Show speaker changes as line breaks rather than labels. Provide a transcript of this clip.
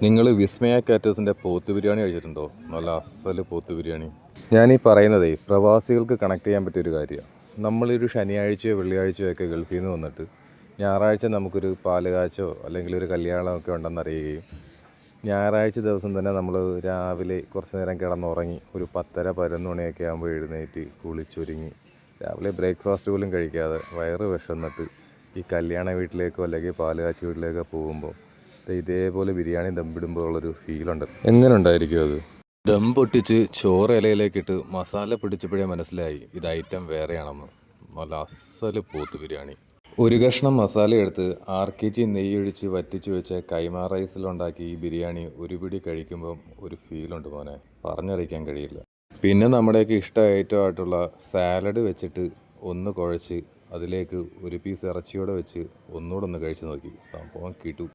നിങ്ങൾ വിസ്മയ കാറ്റേഴ്സിൻ്റെ പോത്ത് ബിരിയാണി കഴിച്ചിട്ടുണ്ടോ? നല്ല അസല് പോത്ത് ബിരിയാണി. ഞാനീ പറയുന്നതേ പ്രവാസികൾക്ക് കണക്ട് ചെയ്യാൻ പറ്റിയൊരു കാര്യമാണ്. നമ്മളൊരു ശനിയാഴ്ചയോ വെള്ളിയാഴ്ചയോ ഒക്കെ ഗൾഫിൽ നിന്ന് വന്നിട്ട് ഞായറാഴ്ച നമുക്കൊരു പാലുകാച്ചോ അല്ലെങ്കിൽ ഒരു കല്യാണമൊക്കെ ഉണ്ടെന്നറിയുകയും ഞായറാഴ്ച ദിവസം തന്നെ നമ്മൾ രാവിലെ കുറച്ച് നേരം കിടന്നുറങ്ങി ഒരു 10:30-11 മണിയൊക്കെ ആകുമ്പോൾ എഴുന്നേറ്റ് കുളിച്ചൊരുങ്ങി രാവിലെ ബ്രേക്ക്ഫാസ്റ്റ് പോലും കഴിക്കാതെ വയറ് വിശന്നിട്ട് ഈ കല്യാണ വീട്ടിലേക്കോ അല്ലെങ്കിൽ പാലുകാച്ചി വീട്ടിലേക്കോ പോകുമ്പോൾ ഇതേപോലെ ബിരിയാണി ദമ്മിടുമ്പോൾ ഉള്ളൊരു ഫീലുണ്ട്. എങ്ങനെ ഉണ്ടായിരിക്കും അത്? ദം പൊട്ടിച്ച് ചോറ് ഇലയിലേക്കിട്ട് മസാല പിടിച്ചപ്പോഴേ മനസ്സിലായി ഇത് ഐറ്റം വേറെയാണെന്ന്. നല്ല അസല് പോത്ത് ബിരിയാണി. ഒരു കഷ്ണം മസാല എടുത്ത് RKG നെയ്യൊഴിച്ച് വറ്റിച്ച് വെച്ച കൈമാ റൈസിലുണ്ടാക്കി ഈ ബിരിയാണി ഒരു പിടി കഴിക്കുമ്പം ഒരു ഫീലുണ്ട് മോനെ, പറഞ്ഞറിയിക്കാൻ കഴിയില്ല. പിന്നെ നമ്മുടെയൊക്കെ ഇഷ്ട ഐറ്റമായിട്ടുള്ള സാലഡ് വെച്ചിട്ട് ഒന്ന് കുഴച്ച് അതിലേക്ക് ഒരു പീസ് ഇറച്ചിയോടെ വെച്ച് ഒന്നുകൂടെ ഒന്ന് കഴിച്ച് നോക്കി, സംഭവം കിട്ടു.